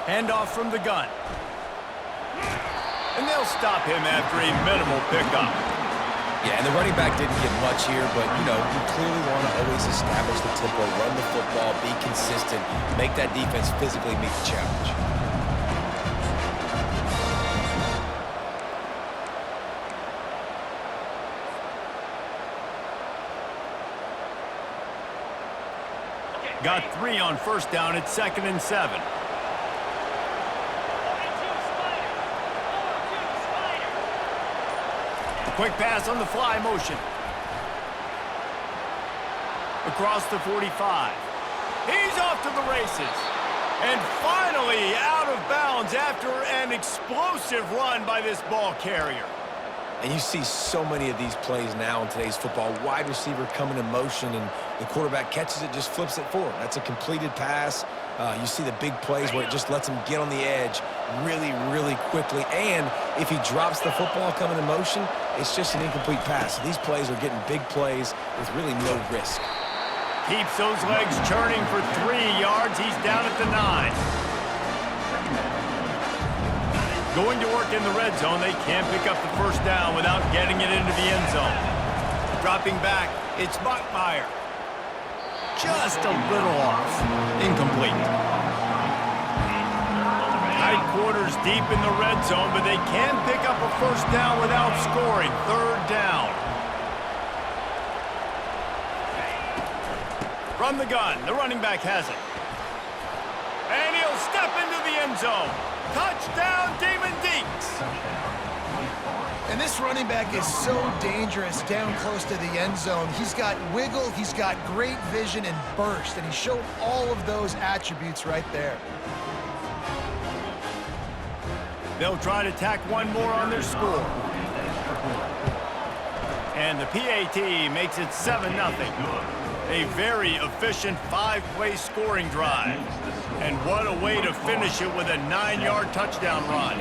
Handoff from the gun. And they'll stop him after a minimal pickup. Yeah, and the running back didn't get much here, but, you clearly want to always establish the tempo, run the football, be consistent, make that defense physically meet the challenge. Got 3 on first down at 2nd and 7. Quick pass on the fly motion. Across the 45. He's off to the races. And finally out of bounds after an explosive run by this ball carrier. And you see so many of these plays now in today's football. Wide receiver coming in motion, and the quarterback catches it, just flips it forward. That's a completed pass. You see the big plays where it just lets him get on the edge really, really quickly. And if he drops the football coming in motion, it's just an incomplete pass. So these plays are getting big plays with really no risk. Keeps those legs churning for 3 yards. He's down at the 9. Going to work in the red zone. They can't pick up the first down without getting it into the end zone. Dropping back, it's Bachmeier. Just a little off. Incomplete. Tight quarters deep in the red zone, but they can pick up a first down without scoring. 3rd down. From the gun, the running back has it. And he'll step into the end zone. Touchdown, Damon Deeks. And this running back is so dangerous down close to the end zone. He's got wiggle, he's got great vision and burst, and he showed all of those attributes right there. They'll try to tack one more on their score. And the PAT makes it 7-0. A very efficient 5-play scoring drive. And what a way to finish it with a 9-yard touchdown run.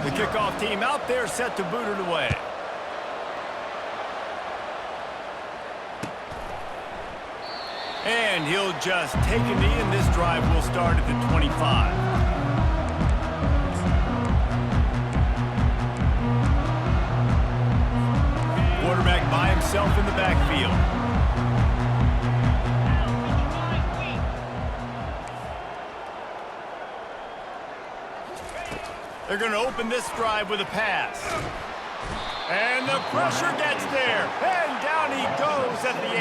The kickoff team out there set to boot it away. And he'll just take a knee, and this drive will start at the 25. Quarterback by himself in the backfield. They're going to open this drive with a pass. And the pressure gets there. And down he goes at the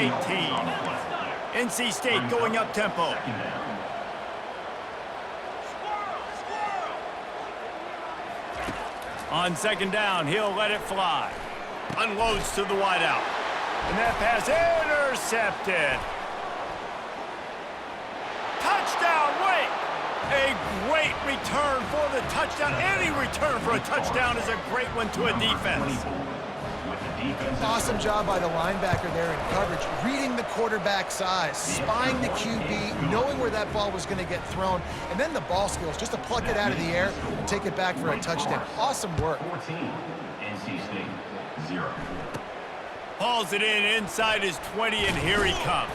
18. NC State going up tempo. On 2nd down, he'll let it fly. Unloads to the wideout. And that pass intercepted. Touchdown, Wake! A great return for the touchdown. Any return for a touchdown is a great one to a defense. Awesome job by the linebacker there in coverage, reading the quarterback's size, spying the QB, knowing where that ball was going to get thrown, and then the ball skills, just to pluck it out of the air and take it back for a touchdown. Awesome work. 14, NC State, 0. Hauls it in inside his 20, and here he comes.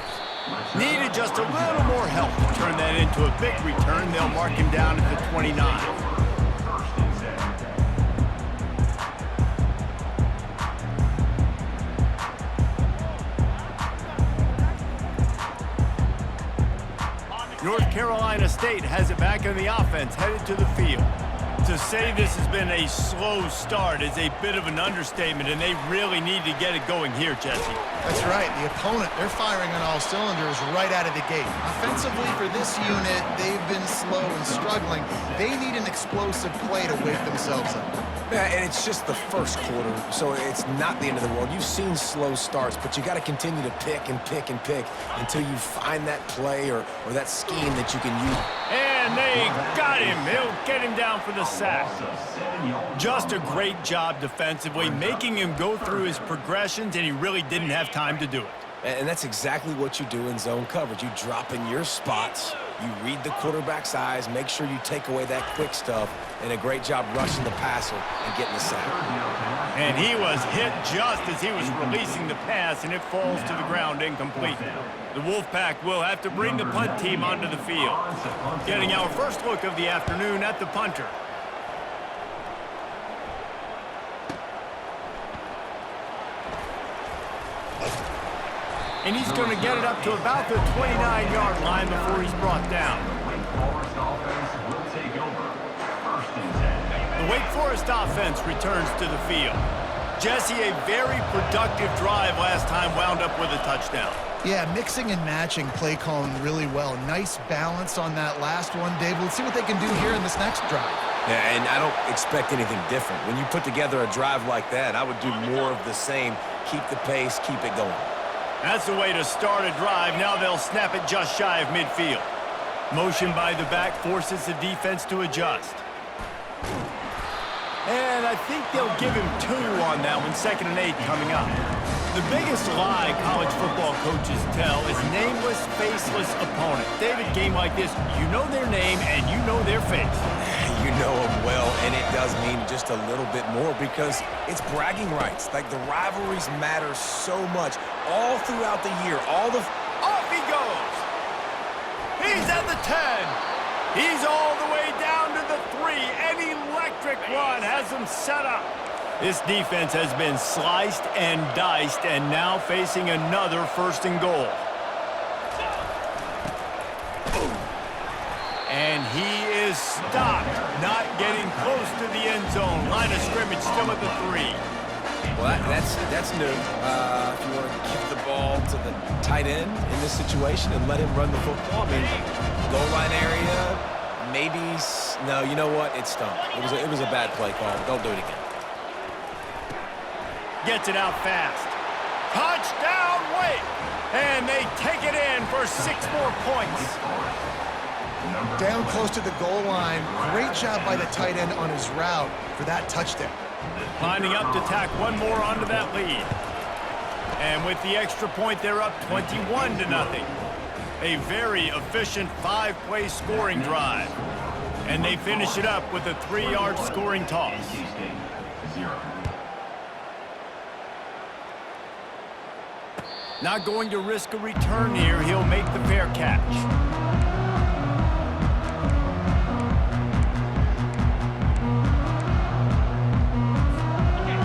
Needed just a little more help to turn that into a big return. They'll mark him down at the 29. North Carolina State has it back on the offense, headed to the field. To say this has been a slow start is a bit of an understatement, and they really need to get it going here, Jesse. That's right. The opponent, they're firing on all cylinders right out of the gate. Offensively for this unit, they've been slow and struggling. They need an explosive play to wake themselves up. Yeah, and it's just the first quarter, so it's not the end of the world. You've seen slow starts, but you got to continue to pick and pick and pick until you find that play or that scheme that you can use. And they got him. He'll get him down for the sack. Just a great job defensively, making him go through his progressions, and he really didn't have time to do it. And that's exactly what you do in zone coverage. You drop in your spots, You read the quarterback's eyes, make sure you take away that quick stuff, and a great job rushing the passer and getting the sack. And he was hit just as he was releasing the pass, and it falls to the ground incomplete. The Wolfpack will have to bring the punt team onto the field. Getting our first look of the afternoon at the punter. And he's going to get it up to about the 29-yard line before he's brought down. The Wake Forest offense returns to the field. Jesse, a very productive drive last time wound up with a touchdown. Yeah, mixing and matching play calling really well. Nice balance on that last one, Dave. Let's see what they can do here in this next drive. Yeah, and I don't expect anything different. When you put together a drive like that, I would do more of the same. Keep the pace, keep it going. That's the way to start a drive. Now they'll snap it just shy of midfield. Motion by the back forces the defense to adjust. And I think they'll give him 2 on that one, 2nd and 8 coming up. The biggest lie college football coaches tell is nameless, faceless opponent. David, game like this, you know their name and you know their face. You know them well, and it does mean just a little bit more because it's bragging rights. Like, the rivalries matter so much all throughout the year. Off he goes. He's at the 10. He's all the way down to the 3. An electric run has him set up. This defense has been sliced and diced and now facing another 1st and goal. And he is stopped, not getting close to the end zone. Line of scrimmage still at the 3. Well, that's new. If you want to give the ball to the tight end in this situation and let him run the football, I mean, goal line area, maybe. No, you know what? It stunk. It was a bad play call. Don't do it again. Gets it out fast. Touchdown, Wake! And they take it in for 6 more points. Down close to the goal line. Great job by the tight end on his route for that touchdown. Lining up to tack one more onto that lead. And with the extra point, they're up 21-0. A very efficient 5-play scoring drive. And they finish it up with a 3-yard scoring toss. Not going to risk a return here. He'll make the fair catch.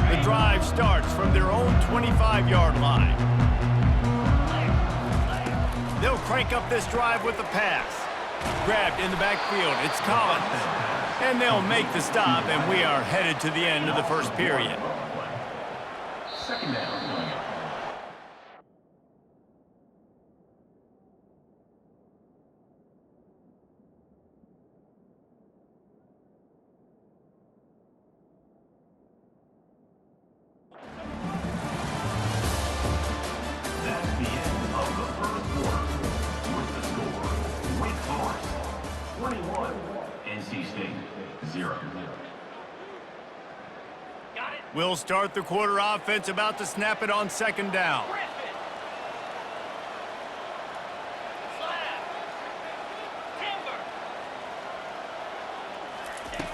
The drive starts from their own 25-yard line. They'll crank up this drive with the pass. Grabbed in the backfield. It's Collins. And they'll make the stop, and we are headed to the end of the first period. 2nd down. We'll start the quarter offense, about to snap it on 2nd down.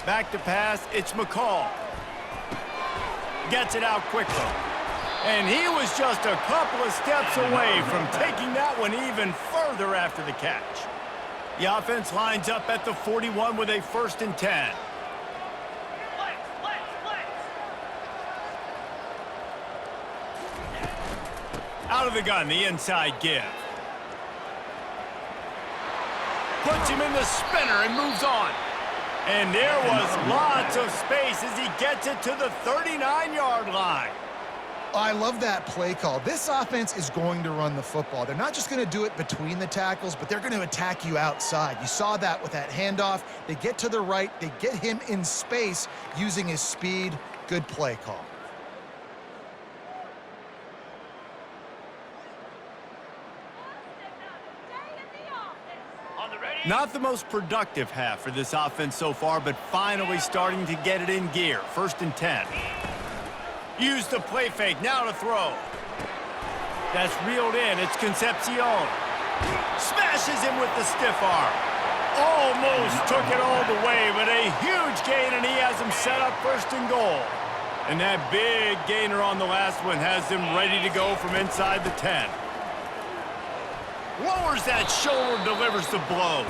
Back to pass, it's McCall. Gets it out quickly. And he was just a couple of steps away from taking that one even further after the catch. The offense lines up at the 41 with a 1st and 10. Out of the gun, the inside give. Puts him in the spinner and moves on. And there was lots of space as he gets it to the 39-yard line. I love that play call. This offense is going to run the football. They're not just going to do it between the tackles, but they're going to attack you outside. You saw that with that handoff. They get to the right. They get him in space using his speed. Good play call. Not the most productive half for this offense so far, but finally starting to get it in gear. 1st and 10. Use the play fake, now to throw. That's reeled in, it's Concepcion. Smashes him with the stiff arm. Almost took it all the way, but a huge gain, and he has him set up first and goal. And that big gainer on the last one has him ready to go from inside the 10. Lowers that shoulder, delivers the blow.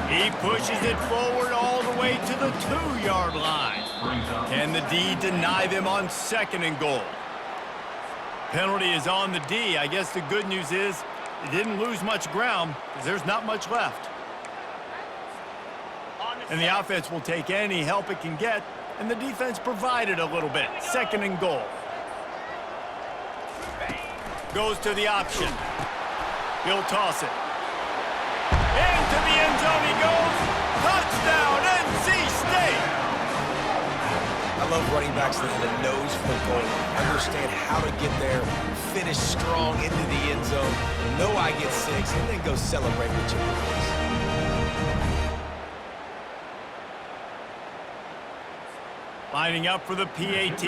He pushes it forward all the way to the 2-yard line. Can the D deny them on second and goal? Penalty is on the D. I guess the good news is it didn't lose much ground because there's not much left. And the offense will take any help it can get, and the defense provided a little bit. Second and goal. Goes to the option. He'll toss it. Into the end zone he goes. Touchdown, NC State! I love running backs that have a nose for the goal. Understand how to get there, finish strong into the end zone, know I get 6, and then go celebrate with your boys. Lining up for the PAT.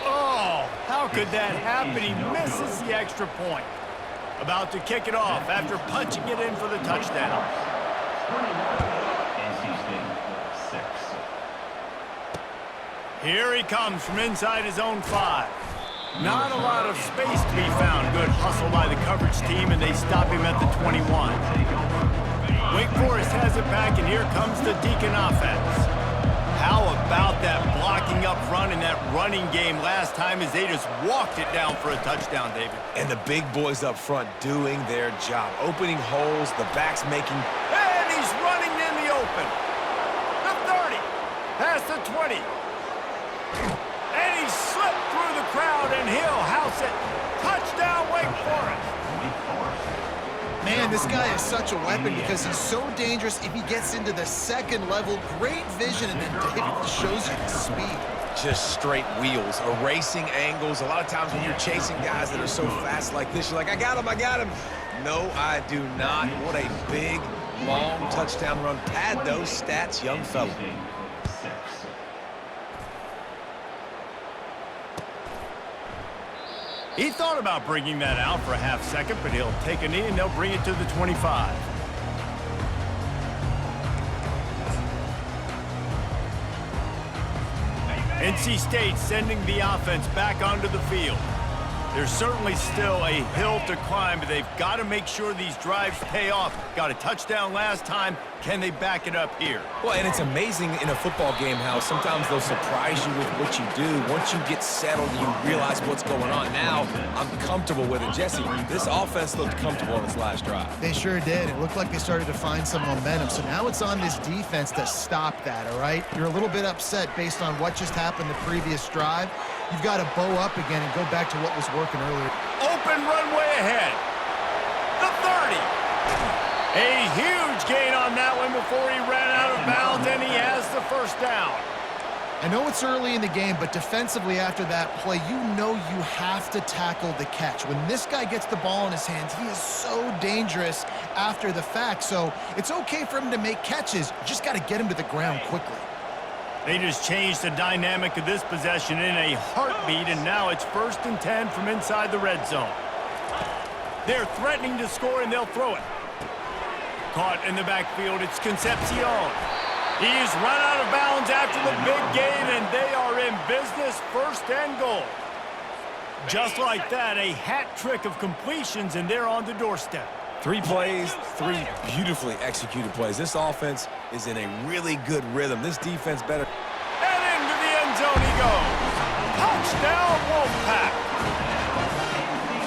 Oh, how could that happen? He misses the extra point. About to kick it off after punching it in for the touchdown. Here he comes from inside his own 5. Not a lot of space to be found. Good hustle by the coverage team, and they stop him at the 21. Wake Forest has it back, and here comes the Deacon offense. How about that blocking up front in that running game last time as they just walked it down for a touchdown, David? And the big boys up front doing their job. Opening holes, the backs making... And he's running in the open. The 30, past the 20. And he slipped through the crowd, and he'll house it. Touchdown, Wake Forest. Man, this guy is such a weapon because he's so dangerous if he gets into the second level. Great vision, and then David shows you the speed. Just straight wheels, erasing angles. A lot of times when you're chasing guys that are so fast like this, you're like, I got him, I got him. No, I do not. What a big, long touchdown run. Pad those stats, young fella. He thought about bringing that out for a half second, but he'll take a knee and they'll bring it to the 25. NC State sending the offense back onto the field. There's certainly still a hill to climb, but they've got to make sure these drives pay off. Got a touchdown last time. Can they back it up here? Well, and it's amazing in a football game how sometimes they'll surprise you with what you do. Once you get settled, you realize what's going on. Now, I'm comfortable with it. Jesse, this offense looked comfortable on its last drive. They sure did. It looked like they started to find some momentum. So now it's on this defense to stop that, all right? You're a little bit upset based on what just happened the previous drive. You've got to bow up again and go back to what was working earlier. Open runway ahead. The 30. A huge gain on that one before he ran out of bounds, and he has the first down. I know it's early in the game, but defensively after that play, you know you have to tackle the catch. When this guy gets the ball in his hands, he is so dangerous after the fact. So it's okay for him to make catches. You just got to get him to the ground quickly. They just changed the dynamic of this possession in a heartbeat, and now it's 1st and 10 from inside the red zone. They're threatening to score, and they'll throw it. Caught in the backfield, it's Concepcion. He's run out of bounds after the big gain, and they are in business, 1st and goal. Just like that, a hat trick of completions, and they're on the doorstep. 3 plays, 3 beautifully executed plays. This offense is in a really good rhythm. This defense better. And into the end zone he goes. Touchdown, Wolfpack.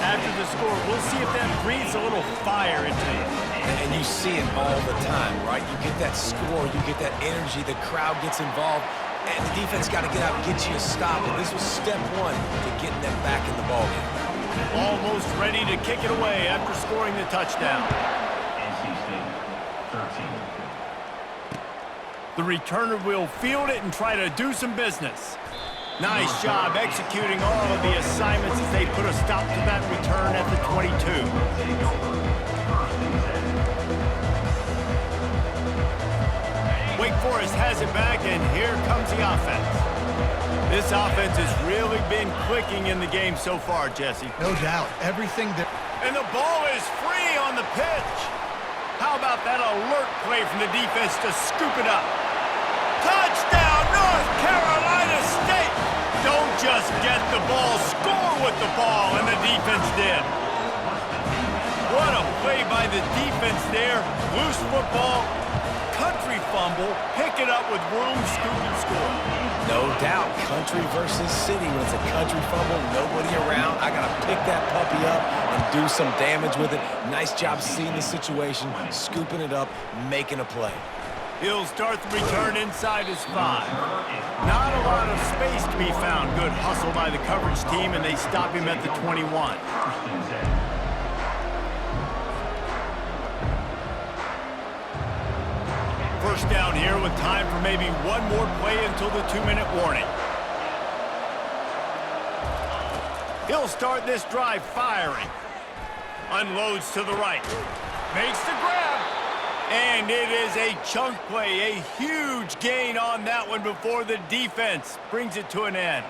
After the score, we'll see if that breathes a little fire into it. And you see it all the time, right? You get that score, you get that energy, the crowd gets involved, and the defense got to get out and get you a stop. And this was step 1 to getting them back in the ballgame. Almost ready to kick it away after scoring the touchdown. The returner will field it and try to do some business. Nice job executing all of the assignments as they put a stop to that return at the 22. Wake Forest has it back, and here comes the offense. This offense has really been clicking in the game so far, Jesse. No doubt. Everything that... And the ball is free on the pitch. How about that alert play from the defense to scoop it up? Touchdown, North Carolina State! Don't just get the ball, score with the ball, and the defense did. What a play by the defense there. Loose football, country fumble, pick it up with room, scoop and score. No doubt, country versus city. When it's a country fumble, nobody around, I got to pick that puppy up and do some damage with it. Nice job seeing the situation, scooping it up, making a play. He'll start the return inside his 5. Not a lot of space to be found. Good hustle by the coverage team, and they stop him at the 21. First down here with time for maybe one more play until the 2-minute warning. He'll start this drive firing. Unloads to the right. Makes the grab. And it is a chunk play, a huge gain on that one before the defense brings it to an end.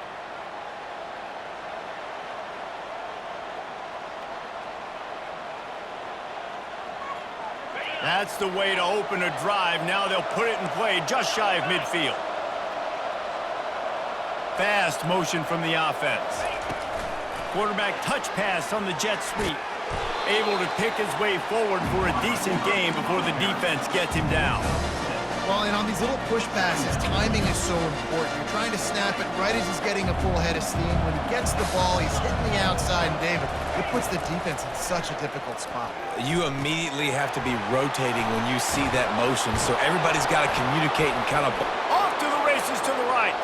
That's the way to open a drive. Now they'll put it in play just shy of midfield. Fast motion from the offense. Quarterback touch pass on the jet sweep. Able to pick his way forward for a decent game before the defense gets him down. Well, and on these little push passes, timing is so important. You're trying to snap it right as he's getting a full head of steam. When he gets the ball, he's hitting the outside, and David, it puts the defense in such a difficult spot. You immediately have to be rotating when you see that motion, so everybody's got to communicate and kind of... Off to the races to the right.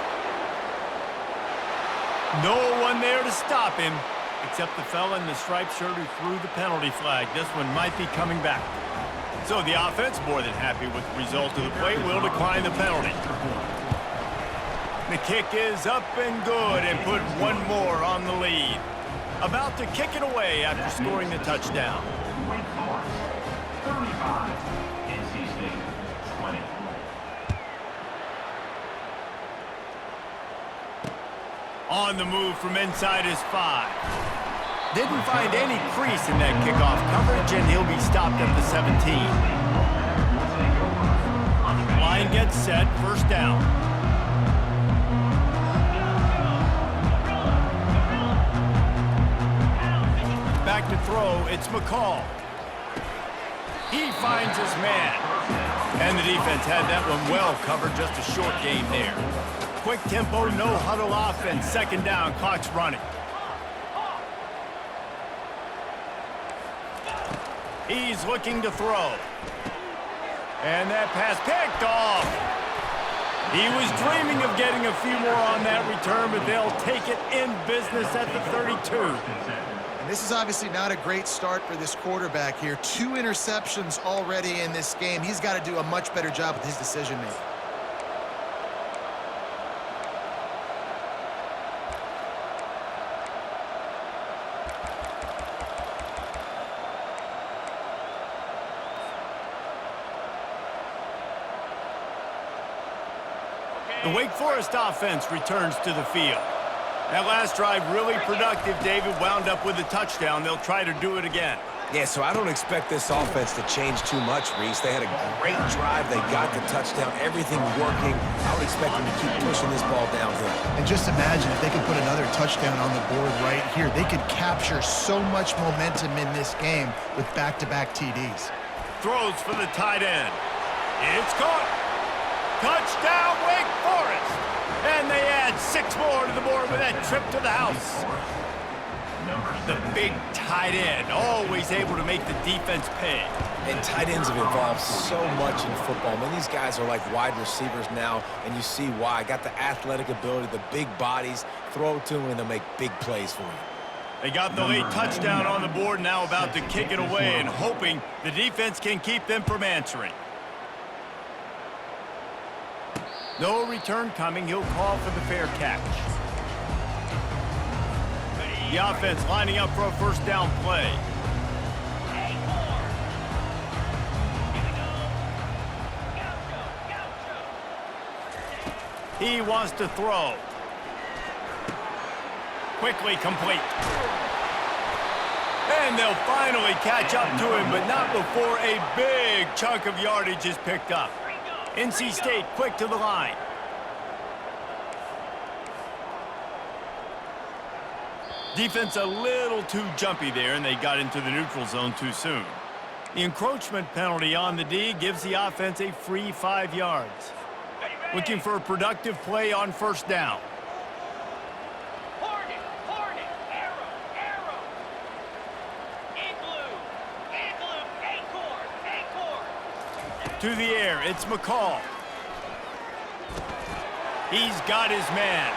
No one there to stop him, except the fella in the striped shirt who threw the penalty flag. This one might be coming back. So the offense, more than happy with the result of the play, will decline the penalty. The kick is up and good and put one more on the lead. About to kick it away after scoring the touchdown. Wake Forest, 35. NC State, 20. On the move from inside his 5. Didn't find any crease in that kickoff coverage, and he'll be stopped at the 17. Line gets set, first down. Back to throw, it's McCall. He finds his man. And the defense had that one well covered, just a short game there. Quick tempo, no huddle offense, second down, clock's running. He's looking to throw. And that pass picked off. He was dreaming of getting a few more on that return, but they'll take it in business at the 32. And this is obviously not a great start for this quarterback here. 2 interceptions already in this game. He's got to do a much better job with his decision-making. The Wake Forest offense returns to the field. That last drive really productive. David wound up with a touchdown. They'll try to do it again. Yeah, so I don't expect this offense to change too much, Reese. They had a great drive. They got the touchdown. Everything working. I would expect them to keep pushing this ball downhill. And just imagine if they could put another touchdown on the board right here. They could capture so much momentum in this game with back-to-back TDs. Throws for the tight end. It's caught. Touchdown, Wake Forest. And they add 6 more to the board with that trip to the house. The big tight end, always able to make the defense pay. And tight ends have evolved so much in football. I mean, these guys are like wide receivers now, and you see why. Got the athletic ability, the big bodies. Throw to them, and they'll make big plays for you. They got the late touchdown on the board, now about to kick it away and hoping the defense can keep them from answering. No return coming. He'll call for the fair catch. The offense lining up for a first down play. He wants to throw. Quickly complete. And they'll finally catch up to him, but not before a big chunk of yardage is picked up. NC State quick to the line. Defense a little too jumpy there, and they got into the neutral zone too soon. The encroachment penalty on the D gives the offense a free 5 yards. Looking for a productive play on first down. To the air, it's McCall. He's got his man.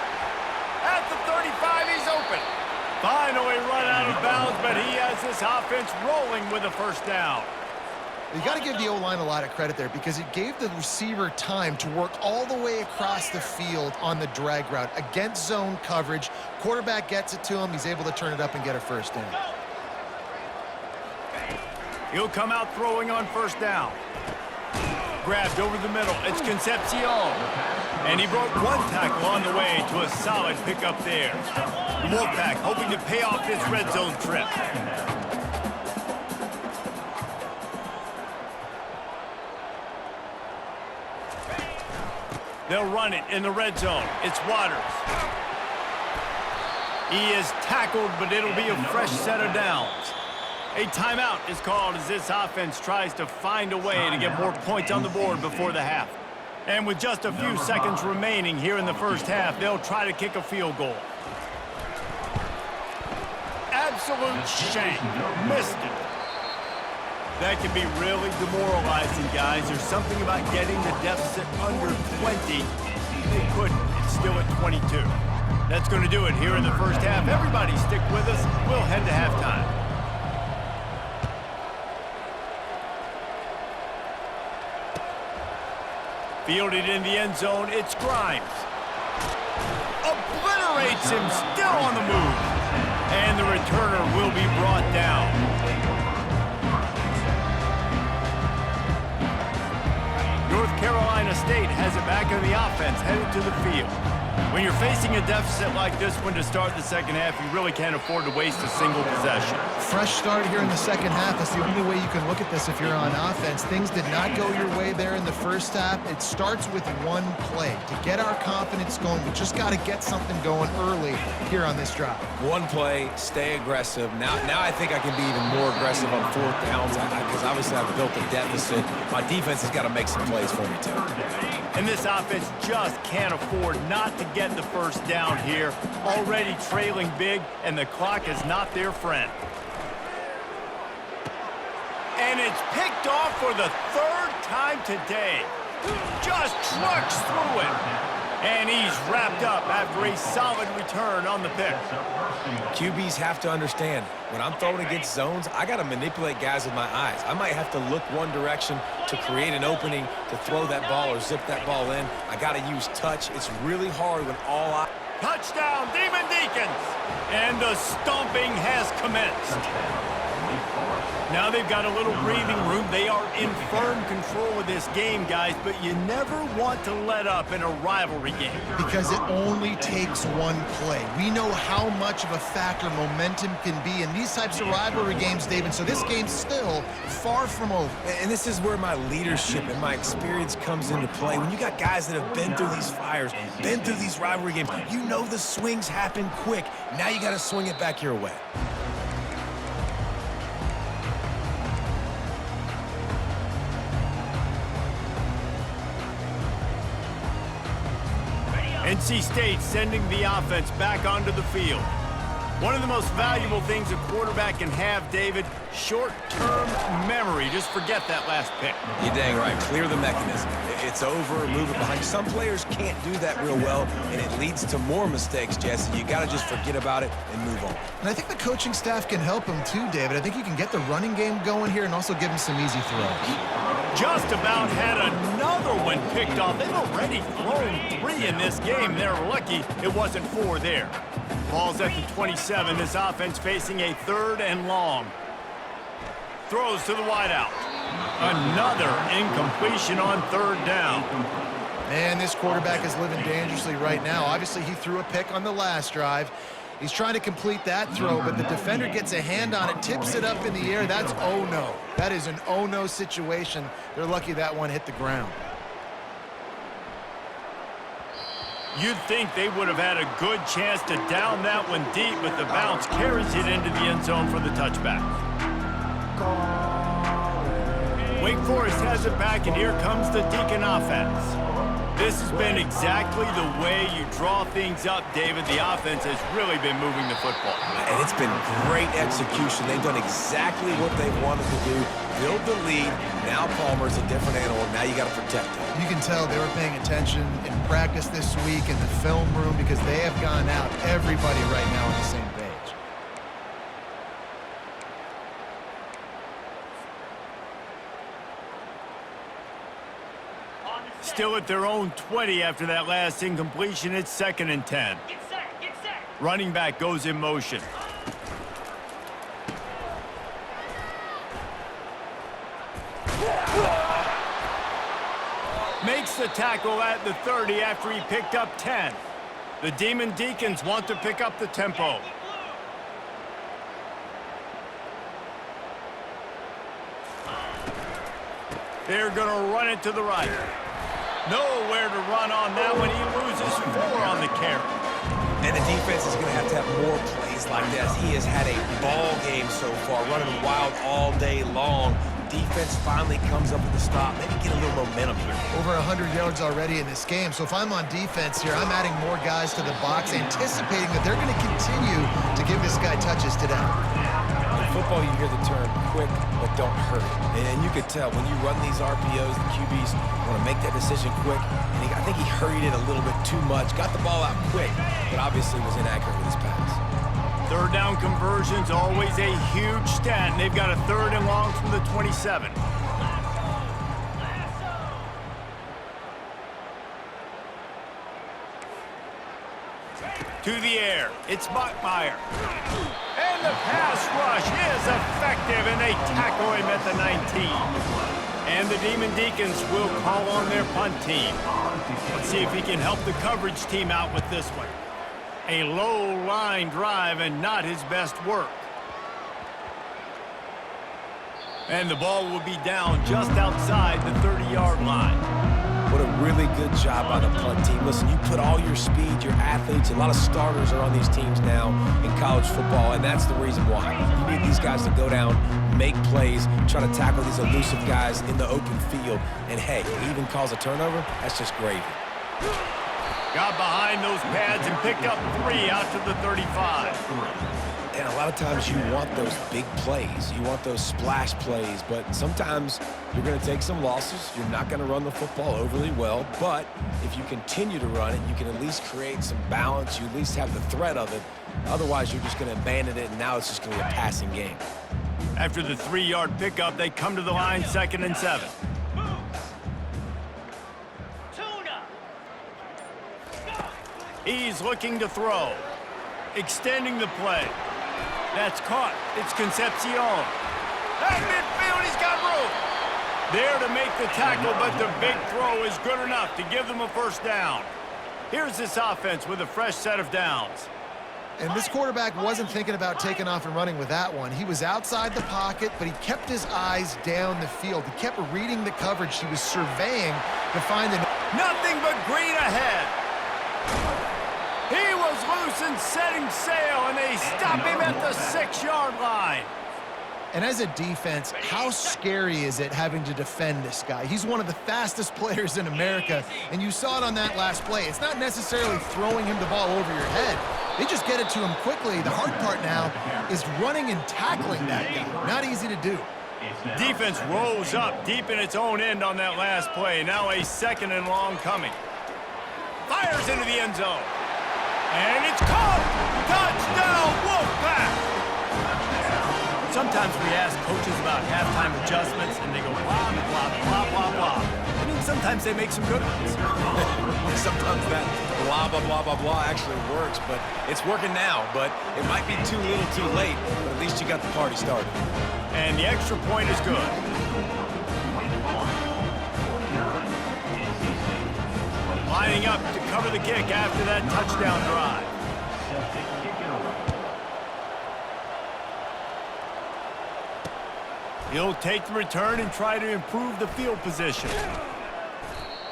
At the 35, he's open. Finally run out of bounds, but he has this offense rolling with a first down. You got to give the O-line a lot of credit there because it gave the receiver time to work all the way across the field on the drag route against zone coverage. Quarterback gets it to him. He's able to turn it up and get a first down. He'll come out throwing on first down. Grabbed over the middle. It's Concepcion. And he broke one tackle on the way to a solid pickup there. The Wolfpack hoping to pay off this red zone trip. They'll run it in the red zone. It's Waters. He is tackled, but it'll be a fresh set of downs. A timeout is called as this offense tries to find a way to get more points on the board before the half. And with just a few seconds remaining here in the first half, they'll try to kick a field goal. Absolute shank. Missed it. That can be really demoralizing, guys. There's something about getting the deficit under 20. They couldn't. It's still at 22. That's going to do it here in the first half. Everybody stick with us. We'll head to halftime. Fielded in the end zone, it's Grimes. Obliterates him, still on the move. And the returner will be brought down. North Carolina State has it back in the offense, headed to the field. When you're facing a deficit like this one to start the second half, you really can't afford to waste a single possession. Fresh start here in the second half. That's the only way you can look at this if you're on offense. Things did not go your way there in the first half. It starts with one play. To get our confidence going, we just got to get something going early here on this drive. One play, stay aggressive. Now I think I can be even more aggressive on fourth downs because obviously I've built a deficit. My defense has got to make some plays for me too. And this offense just can't afford not to get the first down here. Already trailing big, and the clock is not their friend. And it's picked off for the third time today. Just trucks through it. And he's wrapped up after a solid return on the pick. QBs have to understand, when I'm throwing against zones, I got to manipulate guys with my eyes. I might have to look one direction to create an opening to throw that ball or zip that ball in. I got to use touch. It's really hard when all I... Touchdown, Demon Deacons! And the stomping has commenced. Now they've got a little breathing room. They are in firm control of this game, guys, but you never want to let up in a rivalry game. Because it only takes one play. We know how much of a factor momentum can be in these types of rivalry games, David, so this game's still far from over. And this is where my leadership and my experience comes into play. When you got guys that have been through these fires, been through these rivalry games, you know the swings happen quick. Now you got to swing it back your way. NC State sending the offense back onto the field. One of the most valuable things a quarterback can have, David, short-term memory. Just forget that last pick. You're dang right. Clear the mechanism. It's over, move it behind you. Some players can't do that real well, and it leads to more mistakes, Jesse. You got to just forget about it and move on. And I think the coaching staff can help him too, David. I think you can get the running game going here and also give him some easy throws. Just about had another one picked off. They've already thrown 3 in this game. They're lucky it wasn't 4 there. Ball's at the 27. This offense facing a 3rd and long. Throws to the wideout. Another incompletion on 3rd down. Man, this quarterback is living dangerously right now. Obviously, he threw a pick on the last drive. He's trying to complete that throw, but the defender gets a hand on it, tips it up in the air. That's oh no. That is an oh no situation. They're lucky that one hit the ground. You'd think they would have had a good chance to down that one deep, but the bounce carries it into the end zone for the touchback. Wake Forest has it back, and here comes the Deacon offense. This has been exactly the way you draw things up, David. The offense has really been moving the football. And it's been great execution. They've done exactly what they wanted to do. Build the lead. Now Palmer's a different animal. Now you got to protect him. You can tell they were paying attention in practice this week in the film room because they have gone out, everybody right now on the same page. Still at their own 20 after that last incompletion. It's 2nd and 10. Get set. Running back goes in motion. Makes the tackle at the 30 after he picked up 10. The Demon Deacons want to pick up the tempo. They're going to run it to the right. Nowhere to run on that one. He loses 4 on the carry. And the defense is going to have more plays like this. He has had a ball game so far, running wild all day long. Defense finally comes up with a stop. Maybe get a little momentum here. Over 100 yards already in this game. So if I'm on defense here, I'm adding more guys to the box, anticipating that they're going to continue to give this guy touches today. In football, you hear the term quick, but don't hurt. And you could tell when you run these RPOs, the QBs want to make that decision quick. And I think he hurried it a little bit too much. Got the ball out quick, but obviously was inaccurate with his pass. 3rd down conversion's always a huge stat, and they've got a 3rd and long from the 27. To the air, it's Bachmeier. And the pass rush is effective, and they tackle him at the 19. And the Demon Deacons will call on their punt team. Let's see if he can help the coverage team out with this one. A low line drive and not his best work. And the ball will be down just outside the 30-yard line. What a really good job by the punt team. Listen, you put all your speed, your athletes, a lot of starters are on these teams now in college football, and that's the reason why. You need these guys to go down, make plays, try to tackle these elusive guys in the open field. And hey, he even calls a turnover. That's just gravy. Got behind those pads and picked up 3 out to the 35. And a lot of times you want those big plays. You want those splash plays, but sometimes you're going to take some losses. You're not going to run the football overly well, but if you continue to run it, you can at least create some balance. You at least have the threat of it. Otherwise, you're just going to abandon it, and now it's just going to be a passing game. After the 3-yard pickup, they come to the line, 2nd and 7. He's looking to throw. Extending the play. That's caught. It's Concepcion. At midfield, he's got room. There to make the tackle, but the big throw is good enough to give them a 1st down. Here's this offense with a fresh set of downs. And this quarterback wasn't thinking about taking off and running with that one. He was outside the pocket, but he kept his eyes down the field. He kept reading the coverage. He was surveying to find the... Nothing but green ahead. He was loose and setting sail, and they stop him at the 6-yard line. And as a defense, how scary is it having to defend this guy? He's one of the fastest players in America, and you saw it on that last play. It's not necessarily throwing him the ball over your head. They just get it to him quickly. The hard part now is running and tackling that guy. Not easy to do. Defense rolls up deep in its own end on that last play. Now a 2nd and long coming. Fires into the end zone. And it's caught! Touchdown, Wolfpack! Sometimes we ask coaches about halftime adjustments, and they go blah, blah, blah, blah, blah. I mean, sometimes they make some good ones. Sometimes that blah, blah, blah, blah, blah actually works, but it's working now. But it might be too little too late, but at least you got the party started. And the extra point is good. Lining up to cover the kick after that touchdown drive. He'll take the return and try to improve the field position.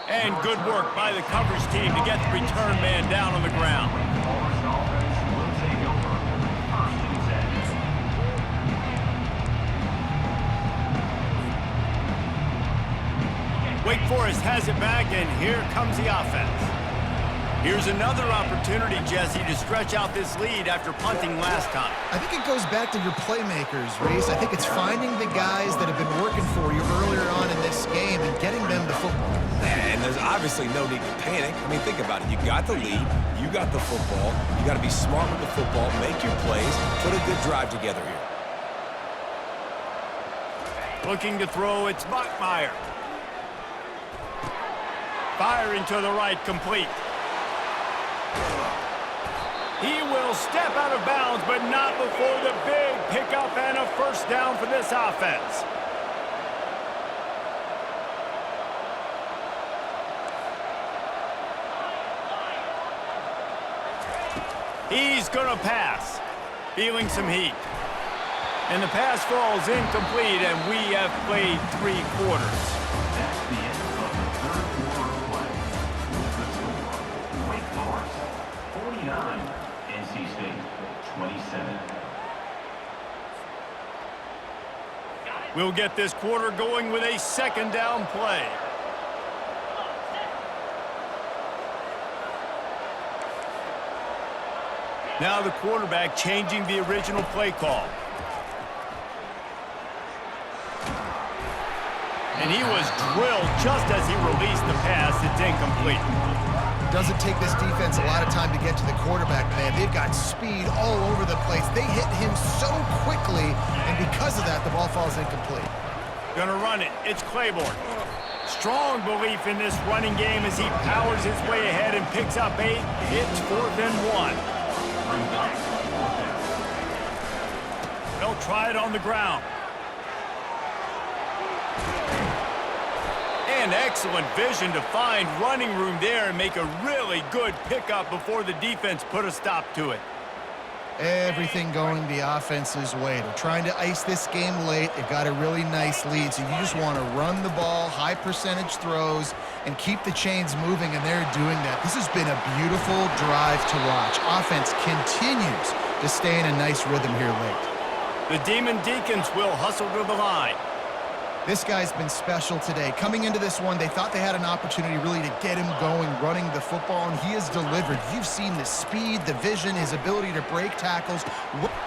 And good work by the coverage team to get the return man down on the ground. Wake Forest has it back, and here comes the offense. Here's another opportunity, Jesse, to stretch out this lead after punting last time. I think it goes back to your playmakers, Reese. I think it's finding the guys that have been working for you earlier on in this game and getting them the football. And there's obviously no need to panic. I mean, think about it. You got the lead. You got the football. You got to be smart with the football, make your plays, put a good drive together here. Looking to throw, it's Bachmeier. Firing to the right, complete. He will step out of bounds, but not before the big pickup and a first down for this offense. He's going to pass. Feeling some heat. And the pass falls incomplete, and we have played 3 quarters. That's the end of the third quarter of play. The score, Wake Forest 49, NC State 27. We'll get this quarter going with a second down play. Now the quarterback changing the original play call. And he was drilled just as he released the pass. It's incomplete. Doesn't take this defense a lot of time to get to the quarterback, man. They've got speed all over the place. They hit him so quickly, and because of that, the ball falls incomplete. Gonna run it. It's Claiborne. Strong belief in this running game as he powers his way ahead and picks up 8. It's 4th and 1. They'll try it on the ground. And excellent vision to find running room there and make a really good pickup before the defense put a stop to it. Everything going the offense's way. They're trying to ice this game late. They've got a really nice lead, so you just want to run the ball, high percentage throws, and keep the chains moving, and they're doing that. This has been a beautiful drive to watch. Offense continues to stay in a nice rhythm here late. The Demon Deacons will hustle to the line. This guy's been special today. Coming into this one, they thought they had an opportunity really to get him going, running the football, and he has delivered. You've seen the speed, the vision, his ability to break tackles.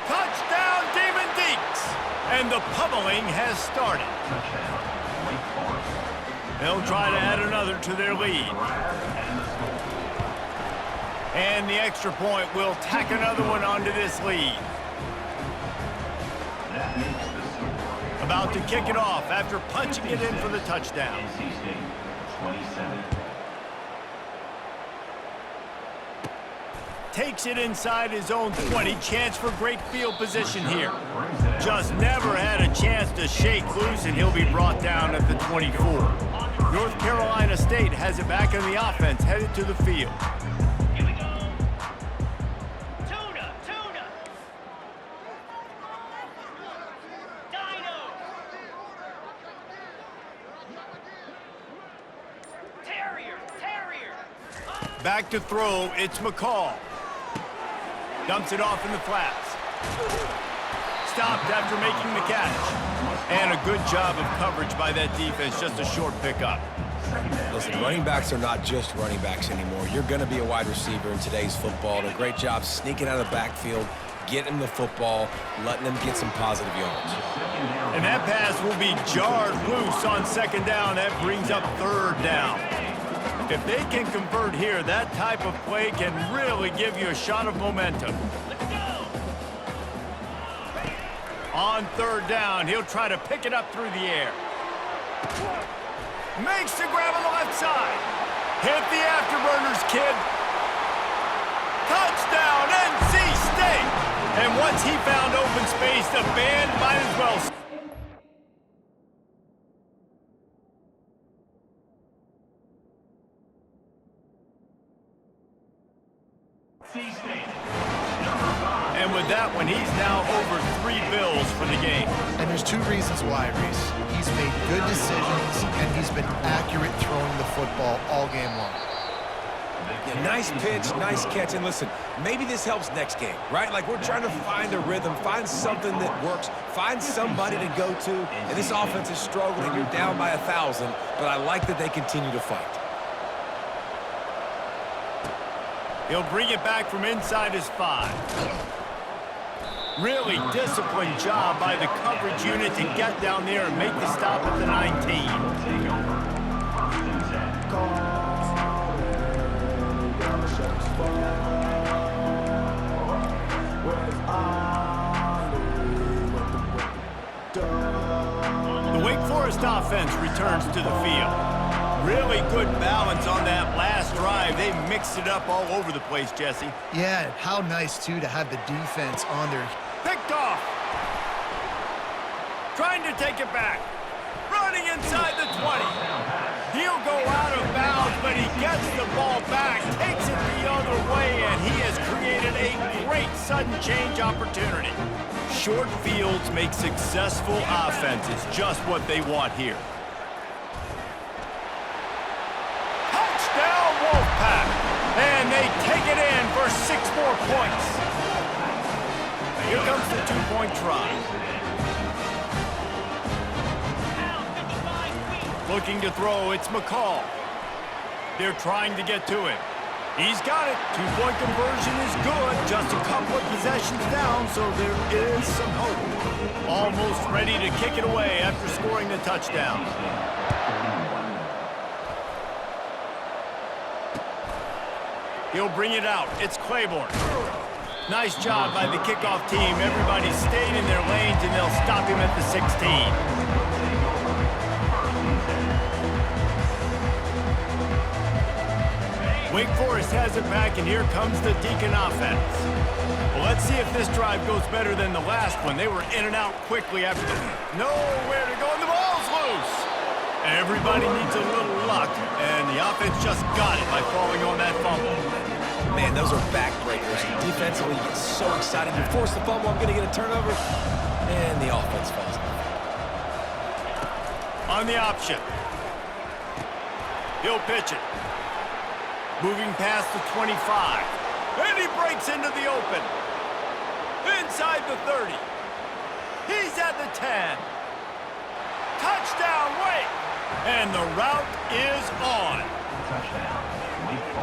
Touchdown, Demon Deacs! And the pummeling has started. They'll try to add another to their lead. And the extra point will tack another one onto this lead. About to kick it off after punching it in for the touchdown. NC State 27. Takes it inside his own 20. Chance for great field position here. Just never had a chance to shake loose, and he'll be brought down at the 24. North Carolina State has it back in the offense, headed to the field. Back to throw, it's McCall. Dumps it off in the flats. Stopped after making the catch. And a good job of coverage by that defense, just a short pickup. Listen, running backs are not just running backs anymore. You're going to be a wide receiver in today's football. And a great job sneaking out of the backfield, getting the football, letting them get some positive yards. And that pass will be jarred loose on second down. That brings up third down. If they can convert here, that type of play can really give you a shot of momentum. On third down, he'll try to pick it up through the air. Makes the grab on the left side. Hit the afterburners, kid. Touchdown, NC State! And once he found open space, the band might as well. And with that that one. He's now over 3 bills for the game. And there's 2 reasons why, Reese. He's made good decisions, and he's been accurate throwing the football all game long. Yeah, nice pitch, nice catch. And listen, maybe this helps next game, right? Like, we're trying to find a rhythm, find something that works, find somebody to go to. And this offense is struggling. You're down by 1,000, but I like that they continue to fight. He'll bring it back from inside his 5. Really disciplined job by the coverage unit to get down there and make the stop at the 19. The Wake Forest offense returns to the field. Really good balance on that last drive. They mixed it up all over the place, Jesse. Yeah, how nice, too, to have the defense on their... Picked off. Trying to take it back. Running inside the 20. He'll go out of bounds, but he gets the ball back, takes it the other way, and he has created a great sudden change opportunity. Short fields make successful offenses just what they want here. Touchdown, Wolfpack! And they take it in for 6 more points. Here comes the 2-point try. Looking to throw, it's McCall. They're trying to get to him. He's got it. 2-point conversion is good. Just a couple of possessions down, so there is some hope. Almost ready to kick it away after scoring the touchdown. He'll bring it out. It's Claiborne. Nice job by the kickoff team. Everybody stayed in their lanes, and they'll stop him at the 16. Wake Forest has it back, and here comes the Deacon offense. Well, let's see if this drive goes better than the last one. They were in and out quickly after the... Nowhere to go, and the ball's loose. Everybody needs a little luck, and the offense just got it by falling on that fumble. Man, those are backbreakers. Defensively, you get so excited. You force the fumble, I'm going to get a turnover, and the offense falls off. On the option. He'll pitch it. Moving past the 25. And he breaks into the open. Inside the 30. He's at the 10. Touchdown, Wake! And the route is on.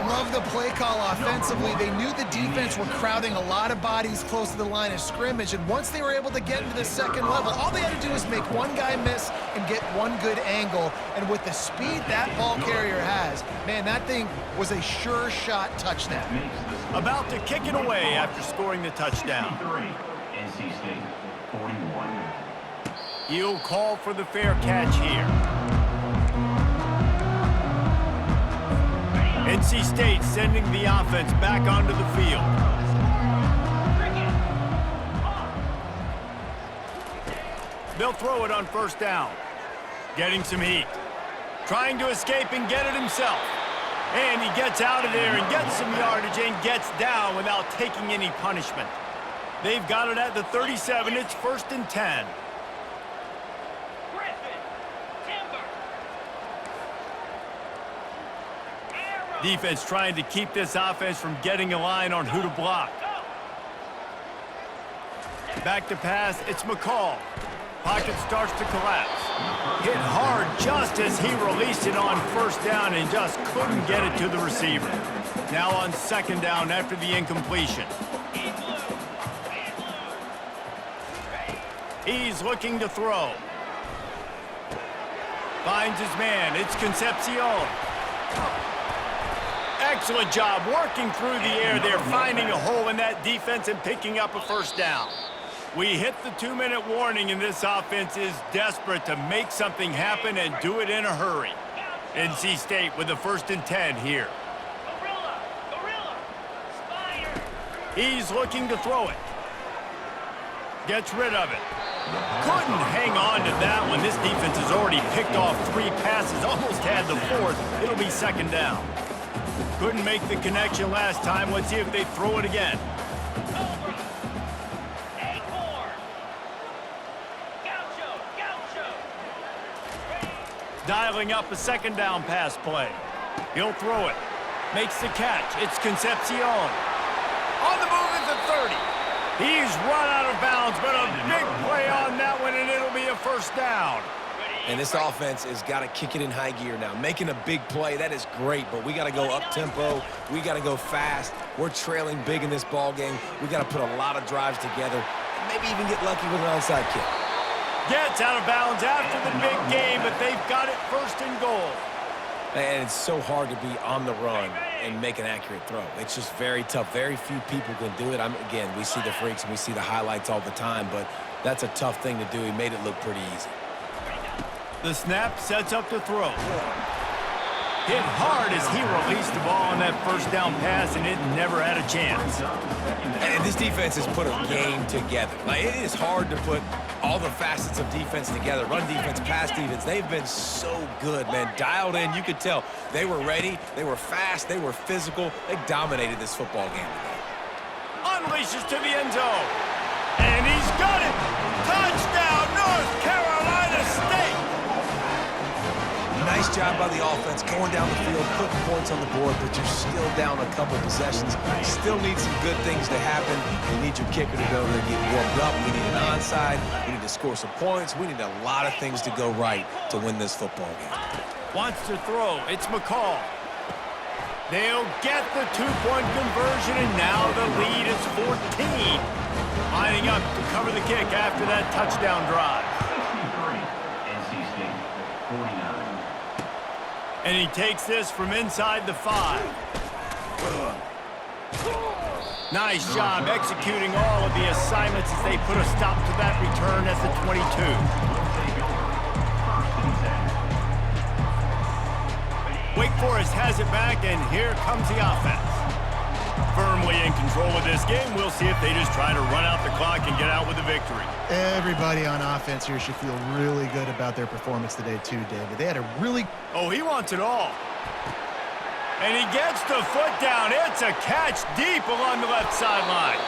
Love the play call offensively. They knew the defense were crowding a lot of bodies close to the line of scrimmage, and once they were able to get into the second level, all they had to do was make one guy miss and get one good angle. And with the speed that ball carrier has, man, that thing was a sure shot touchdown. About to kick it away after scoring the touchdown. NC State 41. He'll call for the fair catch here. NC State sending the offense back onto the field. They'll throw it on first down. Getting some heat. Trying to escape and get it himself. And he gets out of there and gets some yardage and gets down without taking any punishment. They've got it at the 37. It's 1st and 10. Defense trying to keep this offense from getting a line on who to block. Back to pass, it's McCall. Pocket starts to collapse. Hit hard just as he released it on first down and just couldn't get it to the receiver. Now on second down after the incompletion. He's looking to throw. Finds his man, it's Concepcion. Excellent job working through the air there, finding a hole in that defense and picking up a first down. We hit the 2-minute warning, and this offense is desperate to make something happen and do it in a hurry. NC State with a 1st and 10 here. He's looking to throw it. Gets rid of it. Couldn't hang on to that one. This defense has already picked off 3 passes, almost had the 4th. It'll be second down. Couldn't make the connection last time. Let's see if they throw it again. Dialing up a second down pass play. He'll throw it. Makes the catch. It's Concepcion. On the move is the 30. He's run out of bounds, but a big play on that one, and it'll be a first down. And this offense has got to kick it in high gear now. Making a big play, that is great, but we got to go up-tempo. We got to go fast. We're trailing big in this ball game. We got to put a lot of drives together, maybe even get lucky with an onside kick. Gets out of bounds after the big game, but they've got it first and goal. And it's so hard to be on the run and make an accurate throw. It's just very tough. Very few people can do it. Again, we see the freaks and we see the highlights all the time, but that's a tough thing to do. He made it look pretty easy. The snap sets up to throw. Hit hard as he released the ball on that first down pass, and it never had a chance. And this defense has put a game together. Like, it is hard to put all the facets of defense together. Run defense, pass defense. They've been so good, man. Dialed in. You could tell they were ready. They were fast. They were physical. They dominated this football game today. Unleashes to the end zone. And he's got it. Touchdown, North Carolina State. Nice job by the offense going down the field, putting points on the board, but you're still down a couple possessions. Still need some good things to happen. You need your kicker to go there and get warmed up. We need an onside. We need to score some points. We need a lot of things to go right to win this football game. Wants to throw. It's McCall. They'll get the two-point conversion, and now the lead is 14. Lining up to cover the kick after that touchdown drive. 63, NC State, 49. And he takes this from inside the 5. Nice job executing all of the assignments as they put a stop to that return at the 22. Wake Forest has it back, and here comes the offense. Firmly in control of this game. We'll see if they just try to run out the clock and get out with a victory. Everybody on offense here should feel really good about their performance today too, David. They had a really... Oh, he wants it all. And he gets the foot down. It's a catch deep along the left sideline.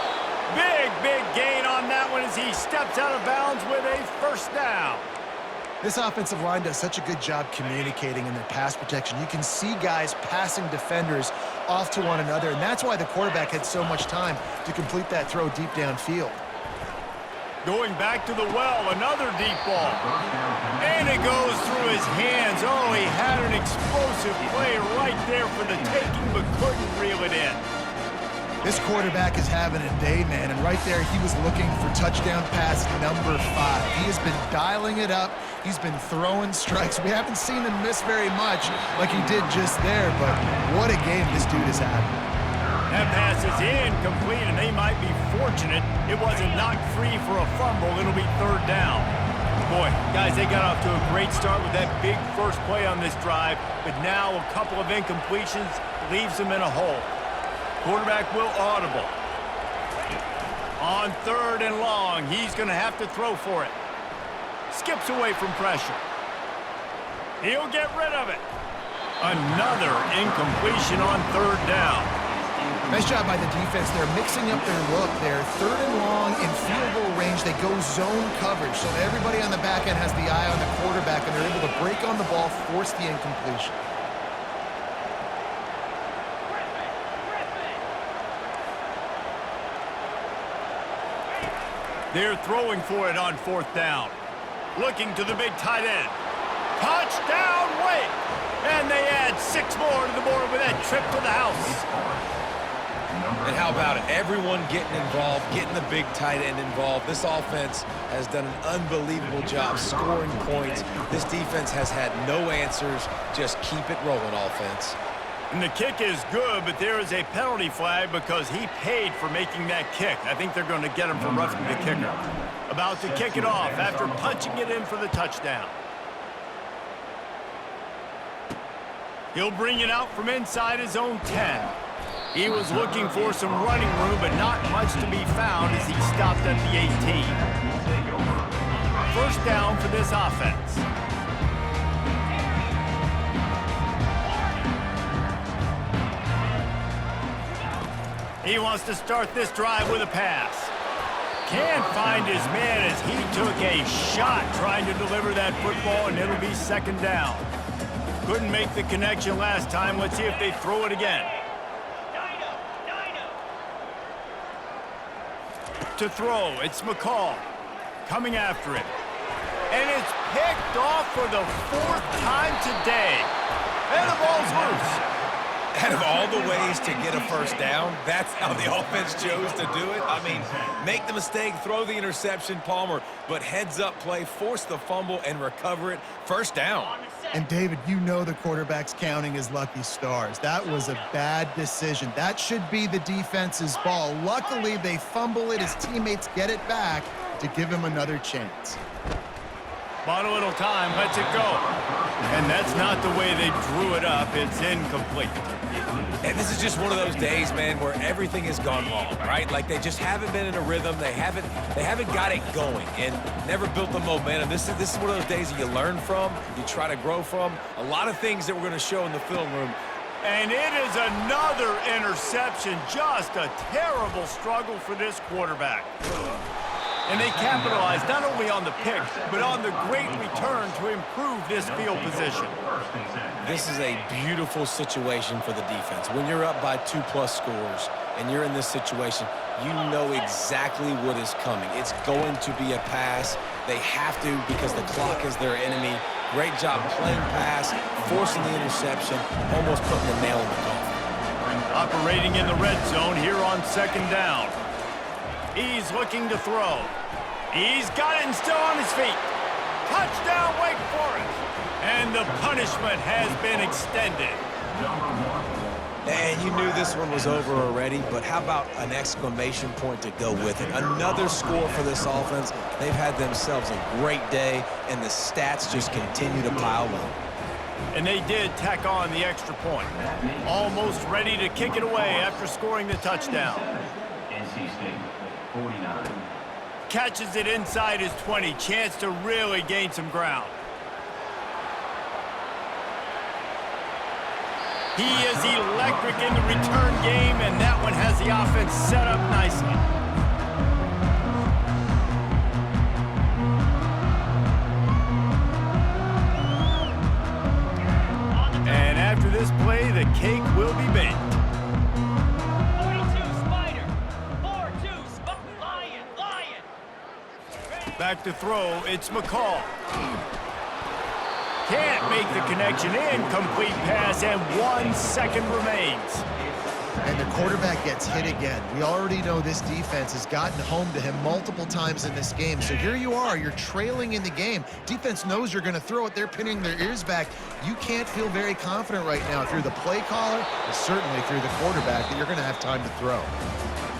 Big gain on that one as he steps out of bounds with a first down. This offensive line does such a good job communicating in their pass protection. You can see guys passing defenders off to one another, and that's why the quarterback had so much time to complete that throw deep downfield. Going back to the well, another deep ball. And it goes through his hands. Oh, he had an explosive play right there for the taking, but couldn't reel it in. This quarterback is having a day, man, and right there he was looking for touchdown pass number 5. He has been dialing it up. He's been throwing strikes. We haven't seen him miss very much like he did just there, but what a game this dude has had. That pass is incomplete, and they might be fortunate it wasn't knocked free for a fumble. It'll be third down. Boy, guys, they got off to a great start with that big first play on this drive, but now a couple of incompletions leaves them in a hole. Quarterback will audible. On third and long, he's going to have to throw for it. Skips away from pressure. He'll get rid of it. Another incompletion on third down. Nice job by the defense. They're mixing up their look. They're third and long in field goal range. They go zone coverage, so everybody on the back end has the eye on the quarterback, and they're able to break on the ball, force the incompletion. They're throwing for it on fourth down. Looking to the big tight end. Touchdown, Wake! And they add 6 more to the board with that trip to the house. And how about it? Everyone getting involved, getting the big tight end involved. This offense has done an unbelievable job scoring points. This defense has had no answers. Just keep it rolling, offense. And the kick is good, but there is a penalty flag because he paid for making that kick. I think they're going to get him for roughing the kicker. About to kick it off after punching it in for the touchdown. He'll bring it out from inside his own 10. He was looking for some running room, but not much to be found as he stopped at the 18. First down for this offense. He wants to start this drive with a pass. Can't find his man as he took a shot trying to deliver that football, and it'll be second down. Couldn't make the connection last time. Let's see if they throw it again. To throw, it's McCall coming after it. And it's picked off for the 4th time today. And the ball's loose. Out of all the ways to get a first down, that's how the offense chose to do it. I mean, make the mistake, throw the interception, Palmer, but heads-up play, force the fumble, and recover it. First down. And, David, you know the quarterback's counting his lucky stars. That was a bad decision. That should be the defense's ball. Luckily, they fumble it. His teammates get it back to give him another chance. Bought a little time, lets it go. And that's not the way they drew it up. It's incomplete. And this is just one of those days, man, where everything has gone wrong, right? Like they just haven't been in a rhythm. They haven't got it going and never built the momentum. This is one of those days that you learn from, you try to grow from. A lot of things that we're going to show in the film room. And it is another interception. Just a terrible struggle for this quarterback. And they capitalized not only on the pick, but on the great return to improve this field position. This is a beautiful situation for the defense. When you're up by 2+ scores and you're in this situation, you know exactly what is coming. It's going to be a pass. They have to because the clock is their enemy. Great job playing pass, forcing the interception, almost putting the nail in the coffin. Operating in the red zone here on second down. He's looking to throw. He's got it and still on his feet. Touchdown, Wake Forest. And the punishment has been extended. And you knew this one was over already, but how about an exclamation point to go with it? Another score for this offense. They've had themselves a great day, and the stats just continue to pile on. And they did tack on the extra point. Almost ready to kick it away after scoring the touchdown. NC State, 49. Catches it inside his 20. Chance to really gain some ground. He is electric in the return game, and that one has the offense set up nicely. And after this play, the cake will be baked. 42 Spider. 4-2 Lion. Back to throw, it's McCall. Can't make the connection. Incomplete pass, and 1 second remains. And the quarterback gets hit again. We already know this defense has gotten home to him multiple times in this game. So here you are, you're trailing in the game. Defense knows you're going to throw it. They're pinning their ears back. You can't feel very confident right now if you're the play caller, or certainly if you're the quarterback, that you're going to have time to throw.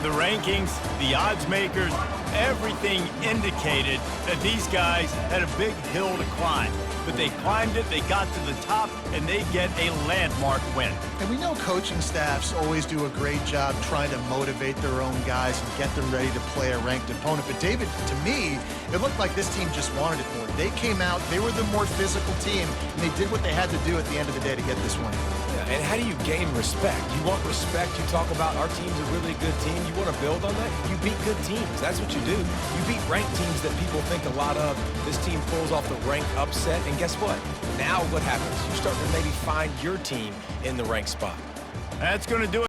The rankings, the odds makers, everything indicated that these guys had a big hill to climb. But they climbed it, they got to the top, and they get a landmark win. And we know coaching staffs always do a great job trying to motivate their own guys and get them ready to play a ranked opponent. But David, to me, it looked like this team just wanted it more. They came out, they were the more physical team, and they did what they had to do at the end of the day to get this win. Yeah, and how do you gain respect? You want respect, you talk about our team's a really good team. You want to build on that? You beat good teams. That's what you do. You beat ranked teams that people think a lot of. This team pulls off the ranked upset, and guess what? Now what happens? You start to maybe find your team in the ranked spot. That's going to do it.